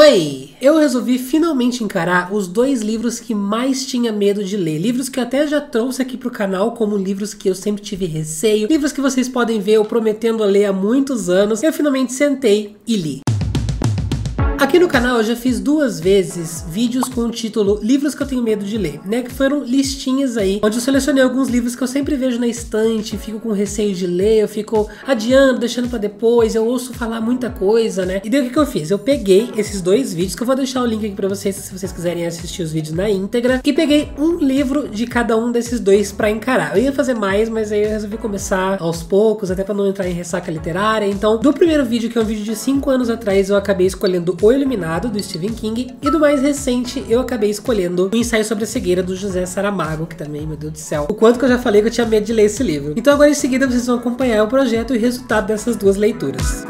Oi! Eu resolvi finalmente encarar os dois livros que mais tinha medo de ler. Livros que eu até já trouxe aqui pro canal como livros que eu sempre tive receio. Livros que vocês podem ver eu prometendo a ler há muitos anos. Eu finalmente sentei e li. Aqui no canal eu já fiz 2 vezes vídeos com o título Livros que eu tenho medo de ler, né? Que foram listinhas aí, onde eu selecionei alguns livros que eu sempre vejo na estante, fico com receio de ler, eu fico adiando, deixando pra depois, eu ouço falar muita coisa, né? E daí o que eu fiz? Eu peguei esses 2 vídeos, que eu vou deixar o link aqui pra vocês, se vocês quiserem assistir os vídeos na íntegra, e peguei um livro de cada um desses 2 pra encarar. Eu ia fazer mais, mas aí eu resolvi começar aos poucos, até pra não entrar em ressaca literária. Então, do primeiro vídeo, que é um vídeo de 5 anos atrás, eu acabei escolhendo O Iluminado, do Stephen King, e do mais recente eu acabei escolhendo O Ensaio sobre a Cegueira, do José Saramago, que também, meu Deus do céu, o quanto que eu já falei que eu tinha medo de ler esse livro. Então agora em seguida vocês vão acompanhar o projeto e o resultado dessas 2 leituras.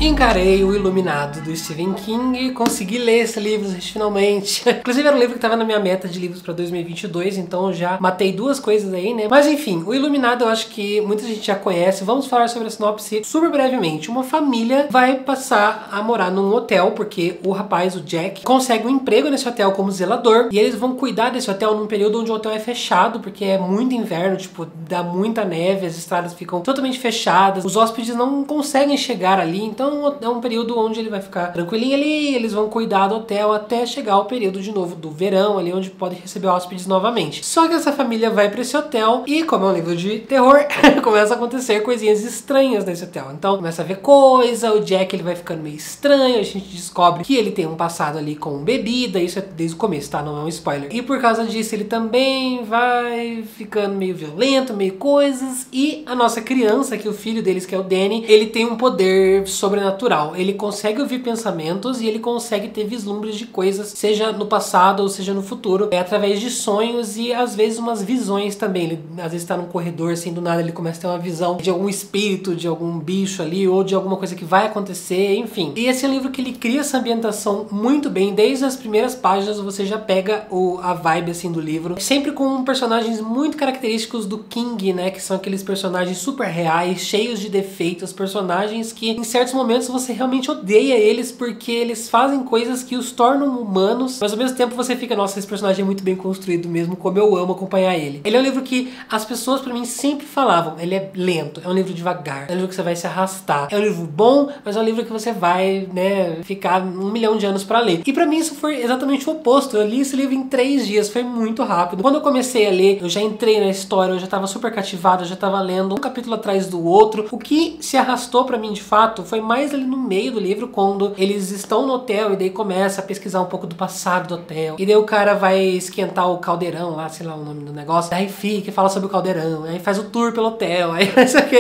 Encarei O Iluminado, do Stephen King, consegui ler esse livro finalmente. Inclusive era um livro que estava na minha meta de livros para 2022, então eu já matei 2 coisas aí, né? Mas enfim, O Iluminado eu acho que muita gente já conhece. Vamos falar sobre a sinopse super brevemente. Uma família vai passar a morar num hotel, porque o rapaz, o Jack, consegue um emprego nesse hotel como zelador, e eles vão cuidar desse hotel num período onde o hotel é fechado, porque é muito inverno, tipo, dá muita neve, as estradas ficam totalmente fechadas, os hóspedes não conseguem chegar ali, então é um período onde ele vai ficar tranquilinho ali, eles vão cuidar do hotel até chegar o período de novo do verão, ali onde pode receber hóspedes novamente. Só que essa família vai pra esse hotel e, como é um livro de terror, começa a acontecer coisinhas estranhas nesse hotel. Então começa a ver coisa, o Jack ele vai ficando meio estranho, a gente descobre que ele tem um passado ali com bebida, isso é desde o começo, tá? Não é um spoiler. E por causa disso ele também vai ficando meio violento, meio coisas, e a nossa criança, que o filho deles, que é o Danny, ele tem um poder sobrenatural. Ele consegue ouvir pensamentos e ele consegue ter vislumbres de coisas, seja no passado ou seja no futuro, através de sonhos e às vezes umas visões também. Ele às vezes tá num corredor assim, do nada ele começa a ter uma visão de algum espírito, de algum bicho ali, ou de alguma coisa que vai acontecer, enfim. E esse é um livro que ele cria essa ambientação muito bem. Desde as primeiras páginas você já pega a vibe assim do livro, sempre com personagens muito característicos do King, né, que são aqueles personagens super reais, cheios de defeitos, personagens que em certos momentos você realmente odeia eles porque eles fazem coisas que os tornam humanos, mas ao mesmo tempo você fica, nossa, esse personagem é muito bem construído mesmo, como eu amo acompanhar ele. Ele é um livro que as pessoas pra mim sempre falavam, ele é lento, é um livro devagar, é um livro que você vai se arrastar, é um livro bom, mas é um livro que você vai, né, ficar 1 milhão de anos pra ler. E pra mim isso foi exatamente o oposto. Eu li esse livro em 3 dias, foi muito rápido. Quando eu comecei a ler, eu já entrei na história, eu já tava super cativado, eu já tava lendo um capítulo atrás do outro. O que se arrastou pra mim de fato foi mais ali no meio do livro, quando eles estão no hotel e daí começa a pesquisar um pouco do passado do hotel, e daí o cara vai esquentar o caldeirão lá, sei lá o nome do negócio, daí fica e fala sobre o caldeirão, aí faz o tour pelo hotel, aí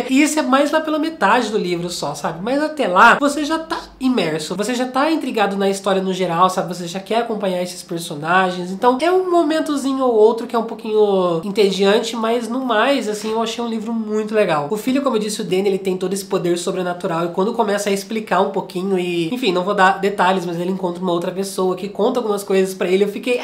e isso é mais lá pela metade do livro só, sabe? Mas até lá você já tá imerso, você já tá intrigado na história no geral, sabe? Você já quer acompanhar esses personagens, então é um momentozinho ou outro que é um pouquinho entediante, mas no mais, assim, eu achei um livro muito legal. O filho, como eu disse, o Danny, ele tem todo esse poder sobrenatural, e quando começa a explicar um pouquinho e, enfim, não vou dar detalhes, mas ele encontra uma outra pessoa que conta algumas coisas pra ele, eu fiquei,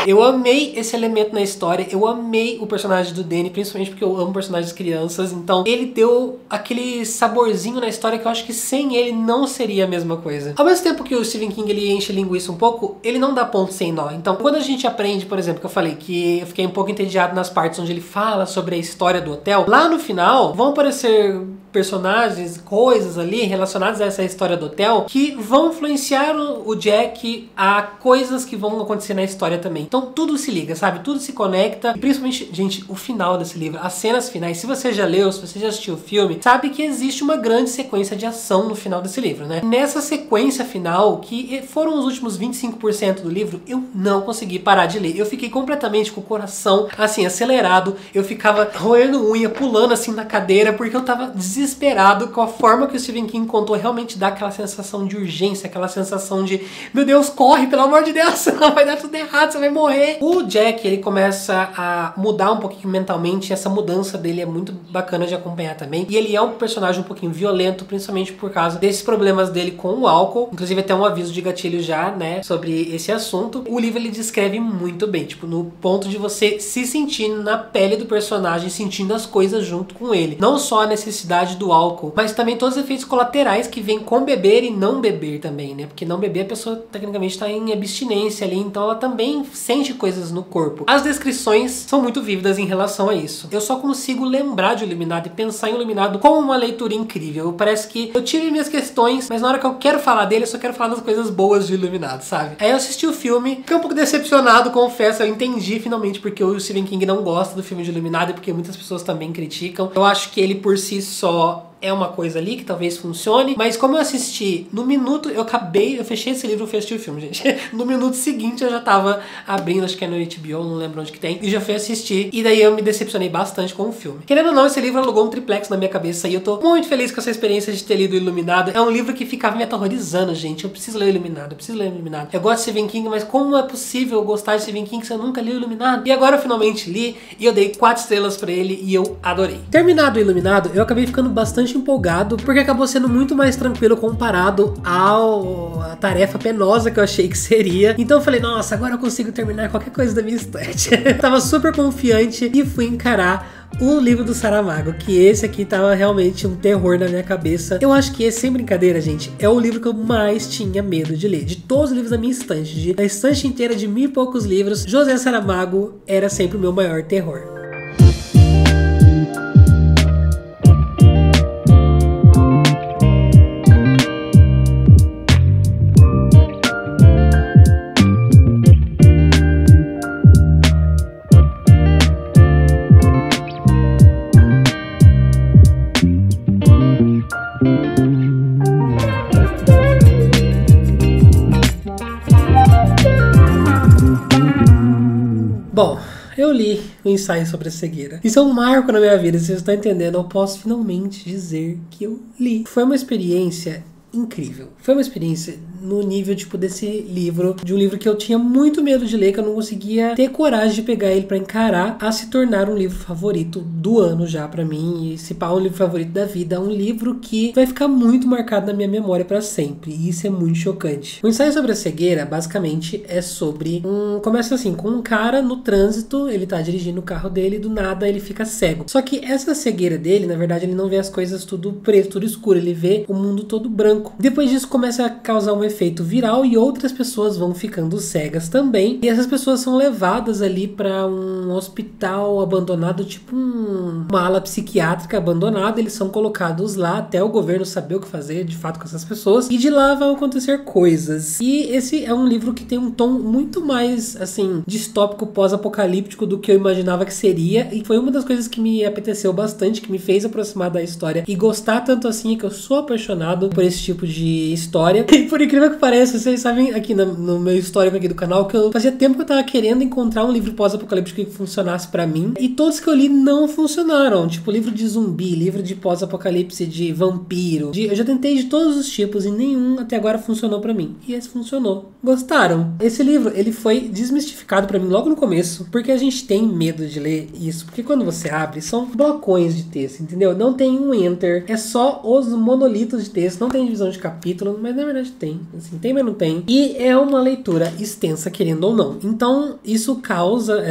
eu amei esse elemento na história, eu amei o personagem do Danny, principalmente porque eu amo personagens crianças, então ele deu aquele saborzinho na história que eu acho que sem ele não seria a mesma coisa. Ao mesmo tempo que o Stephen King ele enche linguiça um pouco, ele não dá ponto sem nó. Então quando a gente aprende, por exemplo, que eu falei que eu fiquei um pouco entediado nas partes onde ele fala sobre a história do hotel, lá no final vão aparecer personagens, coisas ali relacionadas a essa história do hotel que vão influenciar o Jack a coisas que vão acontecer na história também. Então tudo se liga, sabe? Tudo se conecta. E principalmente, gente, o final desse livro, as cenas finais, se você já leu, se você já assistiu o filme, sabe que existe uma grande sequência de ação no final desse livro, né? Nessa sequência final, que foram os últimos 25% do livro, eu não consegui parar de ler. Eu fiquei completamente com o coração, assim, acelerado. Eu ficava roendo unha, pulando assim na cadeira, porque eu tava desesperado desesperado com a forma que o Stephen King contou, realmente dá aquela sensação de urgência, aquela sensação de, meu Deus, corre, pelo amor de Deus, senão vai dar tudo errado, você vai morrer. O Jack, ele começa a mudar um pouquinho mentalmente, essa mudança dele é muito bacana de acompanhar também, e ele é um personagem um pouquinho violento, principalmente por causa desses problemas dele com o álcool, inclusive até um aviso de gatilho já, né, sobre esse assunto. O livro, ele descreve muito bem, tipo, no ponto de você se sentir na pele do personagem, sentindo as coisas junto com ele. Não só a necessidade do álcool, mas também todos os efeitos colaterais que vêm com beber e não beber também, né? Porque não beber, a pessoa tecnicamente está em abstinência ali, então ela também sente coisas no corpo. As descrições são muito vívidas em relação a isso. Eu só consigo lembrar de Iluminado e pensar em Iluminado como uma leitura incrível. Parece que eu tive minhas questões, mas na hora que eu quero falar dele, eu só quero falar das coisas boas de Iluminado, sabe? Aí eu assisti o filme, fiquei um pouco decepcionado, confesso, eu entendi finalmente porque o Stephen King não gosta do filme de Iluminado e porque muitas pessoas também criticam. Eu acho que ele por si só é uma coisa ali que talvez funcione, mas como eu assisti no minuto, eu fechei esse livro e fui assistir o filme, gente. No minuto seguinte eu já tava abrindo, acho que é no HBO, não lembro onde que tem, e já fui assistir, e daí eu me decepcionei bastante com o filme. Querendo ou não, esse livro alugou um triplex na minha cabeça e eu tô muito feliz com essa experiência de ter lido Iluminado. É um livro que ficava me aterrorizando, gente. Eu preciso ler Iluminado, eu preciso ler Iluminado. Eu gosto de Stephen King, mas como é possível gostar de Stephen King se eu nunca li Iluminado? E agora eu finalmente li, e eu dei 4 estrelas pra ele, e eu adorei. Terminado o Iluminado, eu acabei ficando bastante empolgado, porque acabou sendo muito mais tranquilo comparado à tarefa penosa que eu achei que seria. Então eu falei, nossa, agora eu consigo terminar qualquer coisa da minha estante. Tava super confiante e fui encarar o livro do Saramago, que esse aqui tava realmente um terror na minha cabeça. Eu acho que esse, sem brincadeira, gente, é o livro que eu mais tinha medo de ler. De todos os livros da minha estante, da estante inteira de 1000 e poucos livros, José Saramago era sempre o meu maior terror. Bom, eu li o ensaio sobre a cegueira. Isso é um marco na minha vida, vocês estão entendendo? Eu posso finalmente dizer que eu li. Foi uma experiência incrível. Foi uma experiência no nível, tipo, desse livro, de um livro que eu tinha muito medo de ler, que eu não conseguia ter coragem de pegar ele pra encarar, a se tornar um livro favorito do ano já pra mim, e se pá, um livro favorito da vida, um livro que vai ficar muito marcado na minha memória pra sempre, e isso é muito chocante. O ensaio sobre a cegueira, basicamente, é sobre começa assim, com um cara no trânsito, ele tá dirigindo o carro dele, e do nada ele fica cego. Só que essa cegueira dele, na verdade, ele não vê as coisas tudo preto, tudo escuro, ele vê o mundo todo branco. Depois disso começa a causar um efeito viral e outras pessoas vão ficando cegas também. E essas pessoas são levadas ali para um hospital abandonado, tipo uma ala psiquiátrica abandonada. Eles são colocados lá até o governo saber o que fazer de fato com essas pessoas. E de lá vão acontecer coisas. E esse é um livro que tem um tom muito mais, assim, distópico, pós-apocalíptico do que eu imaginava que seria. E foi uma das coisas que me apeteceu bastante, que me fez aproximar da história e gostar tanto assim, que eu sou apaixonado por esse tipo de história. E por incrível que pareça, vocês sabem aqui no meu histórico aqui do canal que eu fazia tempo que eu tava querendo encontrar um livro pós-apocalíptico que funcionasse pra mim, e todos que eu li não funcionaram, tipo livro de zumbi, livro de pós-apocalipse, de vampiro, eu já tentei de todos os tipos e nenhum até agora funcionou pra mim, e esse funcionou. Gostaram? Esse livro, ele foi desmistificado pra mim logo no começo, porque a gente tem medo de ler isso, porque quando você abre, são blocões de texto, entendeu? Não tem um enter, é só os monolitos de texto, não tem divisão de capítulo, mas na verdade tem, assim, tem, mas não tem. E é uma leitura extensa, querendo ou não. Então, isso causa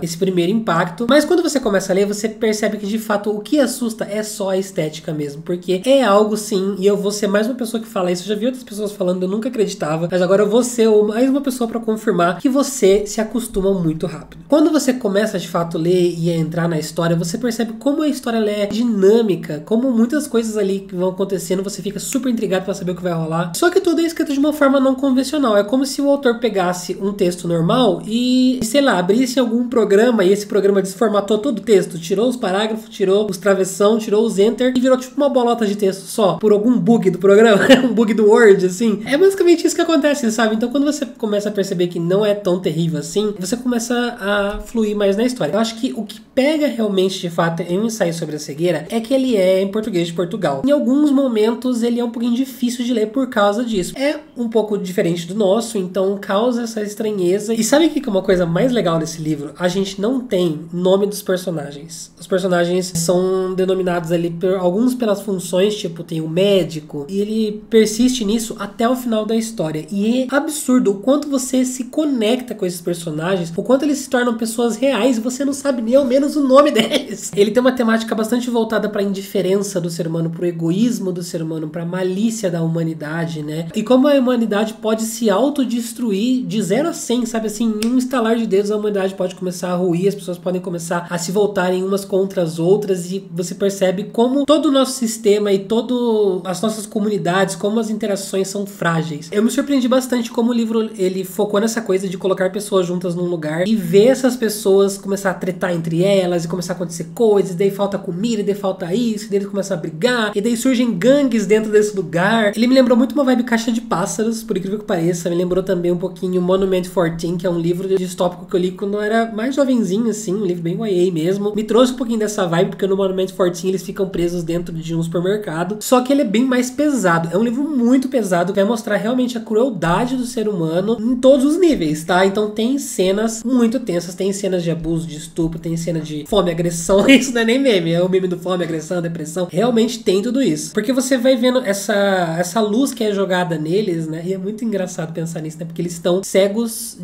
esse primeiro impacto. Mas quando você começa a ler, você percebe que, de fato, o que assusta é só a estética mesmo. Porque é algo, sim, e eu vou ser mais uma pessoa que fala isso. Eu já vi outras pessoas falando, eu nunca acreditava. Mas agora eu vou ser mais uma pessoa pra confirmar que você se acostuma muito rápido. Quando você começa, de fato, a ler e a entrar na história, você percebe como a história ela é dinâmica. Como muitas coisas ali que vão acontecendo, você fica super intrigado pra saber o que vai rolar. Só que toda a escrito de uma forma não convencional. É como se o autor pegasse um texto normal e, sei lá, abrisse algum programa e esse programa desformatou todo o texto, tirou os parágrafos, tirou os travessão, tirou os enter e virou tipo uma bolota de texto só, por algum bug do programa, um bug do Word, assim. É basicamente isso que acontece, sabe? Então quando você começa a perceber que não é tão terrível assim, você começa a fluir mais na história. Eu acho que o que pega realmente, de fato, em um ensaio sobre a cegueira é que ele é em português de Portugal. Em alguns momentos ele é um pouquinho difícil de ler por causa disso. É um pouco diferente do nosso, então causa essa estranheza. E sabe o que é uma coisa mais legal desse livro? A gente não tem nome dos personagens. Os personagens são denominados ali, alguns pelas funções, tipo tem o médico, e ele persiste nisso até o final da história. E é absurdo o quanto você se conecta com esses personagens, o quanto eles se tornam pessoas reais e você não sabe nem ao menos o nome deles. Ele tem uma temática bastante voltada para a indiferença do ser humano, para o egoísmo do ser humano, para a malícia da humanidade, né? E como a humanidade pode se autodestruir de 0 a 100, sabe assim, em um estalar de dedos a humanidade pode começar a ruir, as pessoas podem começar a se voltarem umas contra as outras e você percebe como todo o nosso sistema e todas as nossas comunidades, como as interações são frágeis. Eu me surpreendi bastante como o livro ele focou nessa coisa de colocar pessoas juntas num lugar e ver essas pessoas começar a tretar entre elas e começar a acontecer coisas, e daí falta comida, e daí falta isso, e daí eles começam a brigar, e daí surgem gangues dentro desse lugar. Ele me lembrou muito uma vibe Caixa de Pássaros, por incrível que pareça. Me lembrou também um pouquinho Monument 14, que é um livro distópico que eu li quando eu era mais jovenzinho, assim, um livro bem YA mesmo. Me trouxe um pouquinho dessa vibe, porque no Monument 14 eles ficam presos dentro de um supermercado, só que ele é bem mais pesado. É um livro muito pesado, que vai mostrar realmente a crueldade do ser humano em todos os níveis, tá? Então tem cenas muito tensas, tem cenas de abuso, de estupro, tem cena de fome, agressão. Isso não é nem meme, é o meme do fome, agressão, depressão. Realmente tem tudo isso. Porque você vai vendo essa luz que é jogada neles, né? E é muito engraçado pensar nisso, né? Porque eles estão cegos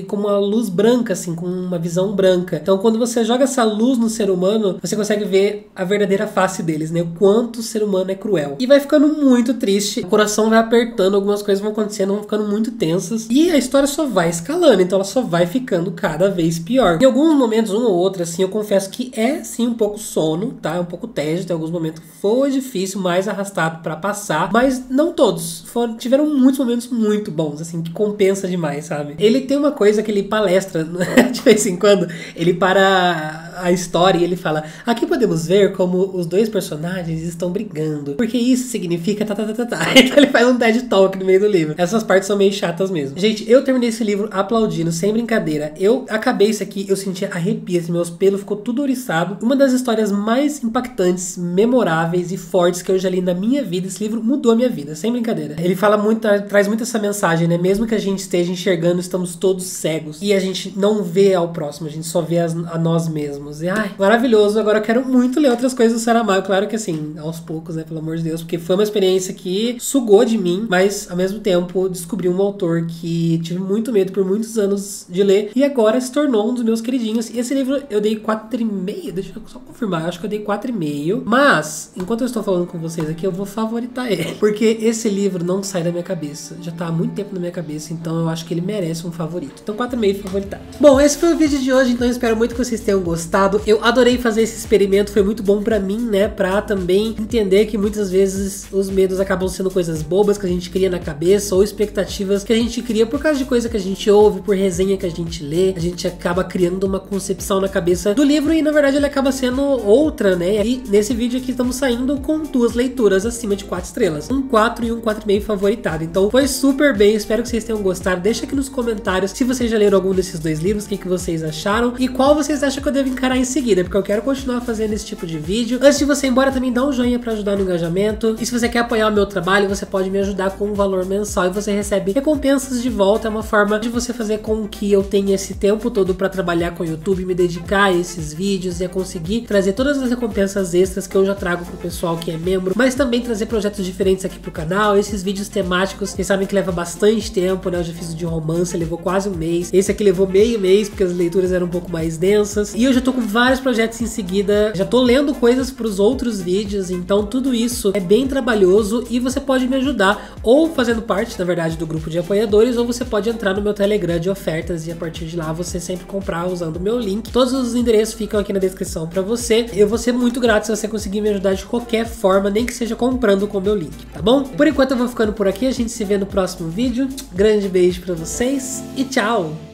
com uma luz branca, assim, com uma visão branca. Então quando você joga essa luz no ser humano, você consegue ver a verdadeira face deles, né? O quanto o ser humano é cruel. E vai ficando muito triste, o coração vai apertando, algumas coisas vão acontecendo, vão ficando muito tensas. E a história só vai escalando, então ela só vai ficando cada vez pior. Em alguns momentos, um ou outro, assim, eu confesso que é, sim, um pouco sono, tá? Um pouco tédio, tem alguns momentos que foi difícil, mais arrastado pra passar, mas não todos. Tiveram muitos momentos muito bons, assim, que compensa demais, sabe? Ele tem uma coisa que ele palestra, de vez em quando, ele para a história e ele fala: aqui podemos ver como os dois personagens estão brigando, porque isso significa Então ele faz um TED Talk no meio do livro. Essas partes são meio chatas mesmo. Gente, eu terminei esse livro aplaudindo, sem brincadeira. Eu acabei isso aqui, eu senti arrepios, meus pelos ficou tudo oriçado. Uma das histórias mais impactantes, memoráveis e fortes que eu já li na minha vida. Esse livro mudou a minha vida, sem brincadeira. Ele fala muito, traz muito essa mensagem, né? Mesmo que a gente esteja enxergando, estamos todos cegos e a gente não vê ao próximo, a gente só vê a nós mesmos. E ai, maravilhoso. Agora eu quero muito ler outras coisas do Saramago, claro que assim, aos poucos, né? Pelo amor de Deus, porque foi uma experiência que sugou de mim, mas ao mesmo tempo descobri um autor que tive muito medo por muitos anos de ler e agora se tornou um dos meus queridinhos. E esse livro eu dei 4,5, deixa eu só confirmar, eu acho que eu dei 4,5, mas enquanto eu estou falando com vocês aqui, eu vou favoritar ele, porque esse livro não sai da minha cabeça, já tá há muito tempo na minha cabeça, então eu acho que ele merece um favorito. Então 4,5 favoritado. Bom, esse foi o vídeo de hoje, então eu espero muito que vocês tenham gostado. Eu adorei fazer esse experimento, foi muito bom pra mim, né, pra também entender que muitas vezes os medos acabam sendo coisas bobas que a gente cria na cabeça, ou expectativas que a gente cria por causa de coisa que a gente ouve, por resenha que a gente lê, a gente acaba criando uma concepção na cabeça do livro e na verdade ele acaba sendo outra, né? E nesse vídeo aqui estamos saindo com 2 leituras acima de 4 estrelas, um 4 e um 4,5 favoritado. Então foi super bem, espero que vocês tenham gostado. Deixa aqui nos comentários se vocês já leram algum desses 2 livros, o que vocês acharam e qual vocês acham que eu devo encarar em seguida, porque eu quero continuar fazendo esse tipo de vídeo. Antes de você ir embora, também dá um joinha pra ajudar no engajamento, e se você quer apoiar o meu trabalho, você pode me ajudar com um valor mensal e você recebe recompensas de volta. É uma forma de você fazer com que eu tenha esse tempo todo pra trabalhar com o YouTube, me dedicar a esses vídeos e a conseguir trazer todas as recompensas extras que eu já trago pro pessoal que é membro, mas também trazer projetos diferentes aqui pro canal, esses vídeos temáticos, vocês sabem que leva bastante tempo, né? Eu já fiz o de romance, levou quase um mês, esse aqui levou meio mês, porque as leituras eram um pouco mais densas, e eu já tô tô com vários projetos em seguida, já tô lendo coisas pros outros vídeos, então tudo isso é bem trabalhoso e você pode me ajudar ou fazendo parte, na verdade, do grupo de apoiadores, ou você pode entrar no meu Telegram de ofertas e a partir de lá você sempre comprar usando o meu link. Todos os endereços ficam aqui na descrição pra você. Eu vou ser muito grato se você conseguir me ajudar de qualquer forma, nem que seja comprando com o meu link, tá bom? Por enquanto eu vou ficando por aqui, a gente se vê no próximo vídeo. Grande beijo pra vocês e tchau!